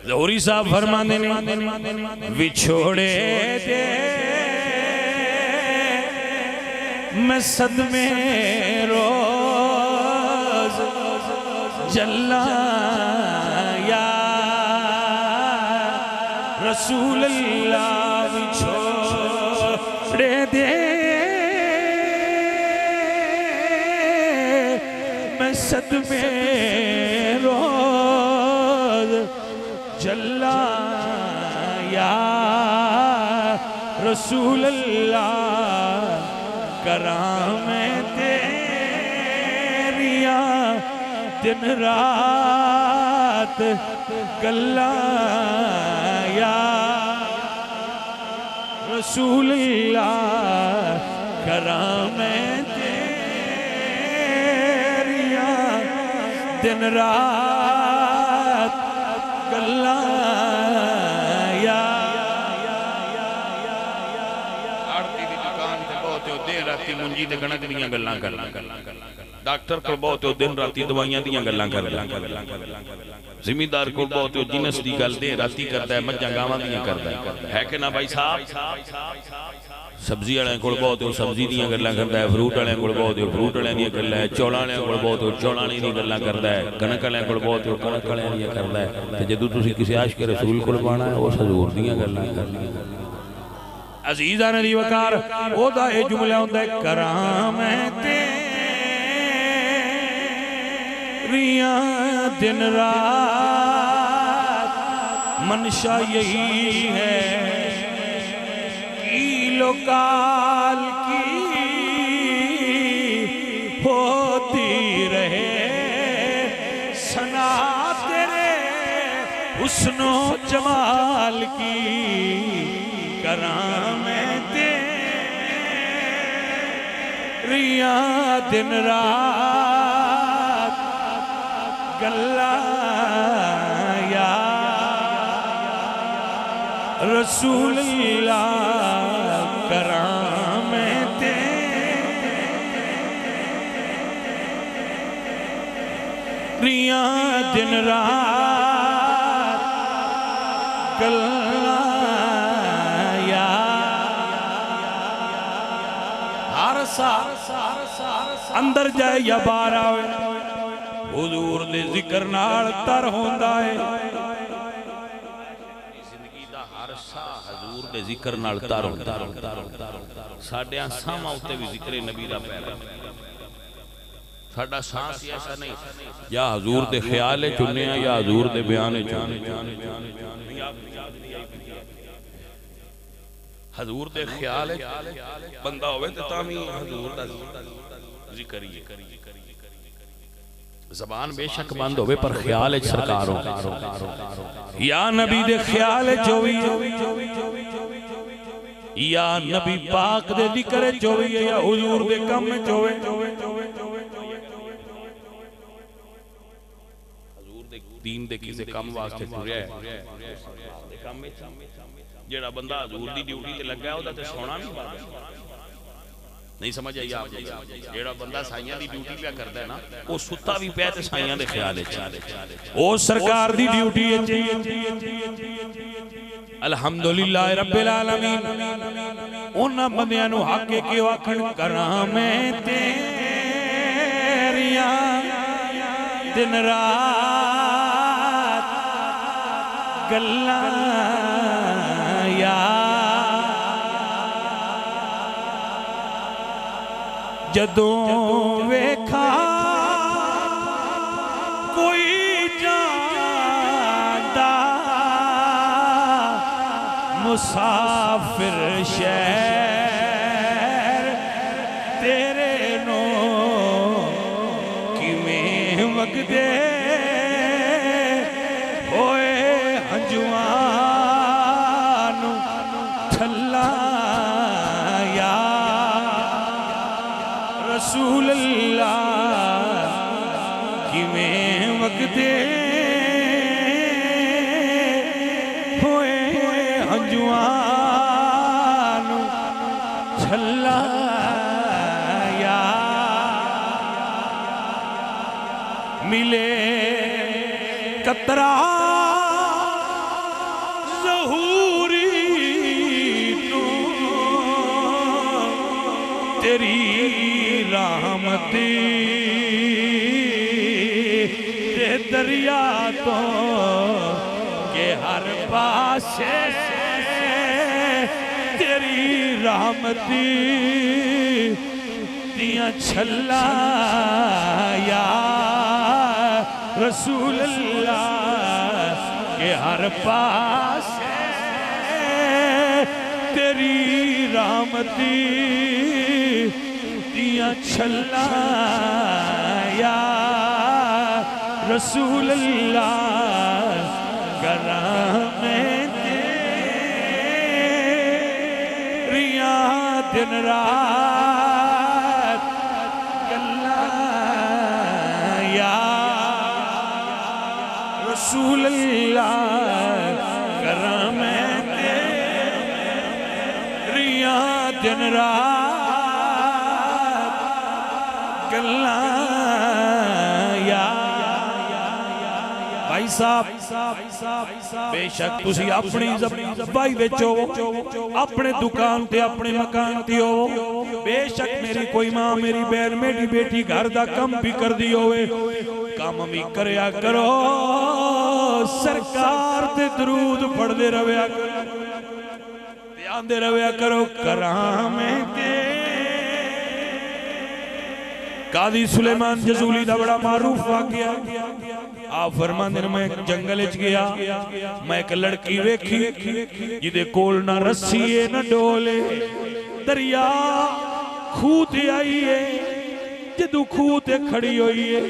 ज़ोहरी साहब फरमाते ने विछोड़े दे मैं सदमे रोज जल्ला या रसूल अल्लाह विछोड़े दे मैं सदमे रोज जल्ला या रसूल अल्लाह कराम तेरिया दिन रात गल्ला या रसूल अल्लाह कराम तेरिया दिन रात गल्ला या राती मुंजी ते कणक दियां गल्लां कर डॉक्टर को बहुत दिन राती दवाइयां दियां गल्लां कर जिमीदार को बहुत जिनस दी गल दे राती करदा है मज्जां गावां दियां करदा है कि ना भाई साहब सब्जी वाले को बहुत सब्जी दियां गल्लां करदा है फ्रूट वाले को बहुत फ्रूट वाले दियां गल्लां है चौलां वाले को बहुत चौलां दी गल्लां करदा है कणक वाले को बहुत कणक वाले दियां करदा है ते जदों तुसीं किसी आशिक रसूल कोल पाना है उस हजूर दियां गल्लां करनी अजीज़ा नदी वकार ओदा ए जुमला हुंदा है कराम तेरिया दिन रात मनशा यही है कीलो काल की होती रहे सना तेरे हुस्नो जमाल की कराम तेरिया दिन रात गल्ला या रसूल अल्लाह कराम तेरिया दिन रात गल्ला अंदर जाए या बाहर आवे हुजूर दे जिक्र नाल तर होंदा है जिंदगी दा हर सा हुजूर दे जिक्र नाल तर होंदा साडे साहां उत्ते भी जिक्र नबी दा पैरा साडा सांस ऐसा नहीं या हुजूर दे ख्याल चुने या हुजूर दे बयान चुने हजूर दे ख्याल बंदा होवे ते तामी हजूर दा जिक्र ही ज़बान बेशक बंद होवे पर ख्याल सरकार हो या नबी दे ख्याल चोवी या नबी पाक दे जिक्र चोवी या हुजूर दे कम चोवे हजूर दे दीन दे किसे काम वास्ते टुरया है काम में जेड़ा बंदा हजूर दी ड्यूटी ते लगा है ओदा ते सोना नहीं समझ आई आप जेड़ा बंदा साइयां दी ड्यूटी पे करदा है ना वो सुता भी पे ते साइयां दे ख्याल विच ओ सरकार दी ड्यूटी विच अल्हम्दुलिल्लाह रब्बिल आलमीन उन्हां बंदियां नु हक के क्यों आखण कराम तेरिया दिन रात गल्ला जदों वेखा कोई जांदा मुसाफिर शहर तेरे नो किवें वगदे होए हंजुआ रसूल अल्लाह किवें वगदे होए हंजुआ छल्ला या मिले कतरा रहमती ते दरिया तो के हर पासे तेरी रहमती दिया छल्ला या रसूल अल्लाह के हर पास तेरी रहमती दिया छल्ला या रसूल अल्लाह करम तेरिया दिन रात गल्ला या रसूल अल्लाह करम तेरिया दिन रात गल्ला या भाई साहब बेशक तुसी अपनी ज़बाई विच होवो अपने दुकान ते अपने मकान ते होवो बेशक मेरी कोई मां मेरी बहन मेरी बेटी घर दा कम भी कर दी होवे काम भी करया करो सरकार ते दरूद पढ़दे रव्या करो ते आंदे रव्या करो करामे ते कादी सुलेमान जजूली दा बड़ा मारूफ वाकया आप फरमांदे ने मैं जंगल च गया मैं एक लड़की वेखी जिदे कोल ना रस्सी है ना डोले दरिया खूह ते आई है जदू खूह ते खड़ी हुई है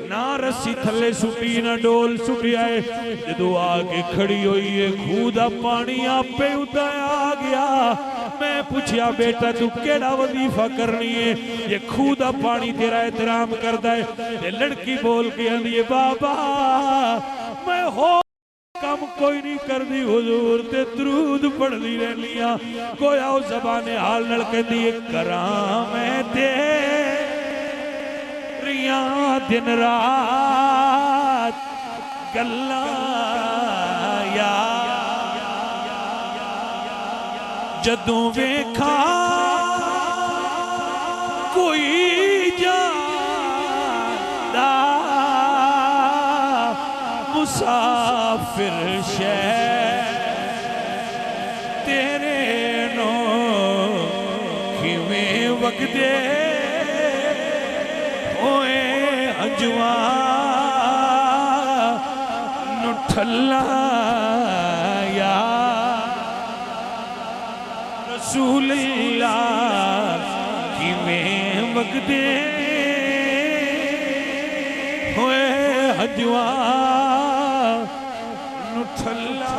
ना रस्सी थले सुटी ना डोल सुटिया है जदू आके खड़ी हुई है खूह दा पानी आपे उदा आ गया मैं पूछया बेटा तू केड़ा वजीफा करनी है ये खूह दा पानी तेरा एहतराम करदा है ते लड़की बोल के आंदी है बाबा मैं हो कम कोई नहीं करदी हुजूर ते दरूद पढ़दी रहनिया कोया उस ज़बाने हाल नाल कहंदी है करां मैं तेरिया दिन रात गल्ला या जदों वेखा कोई जादा मुसाफिर शहर तेरे नो किवें वगदे होए अजवा नु ठल्ला या रसूल अल्लाह किवें वगदे होए हजवा नु ठल्ला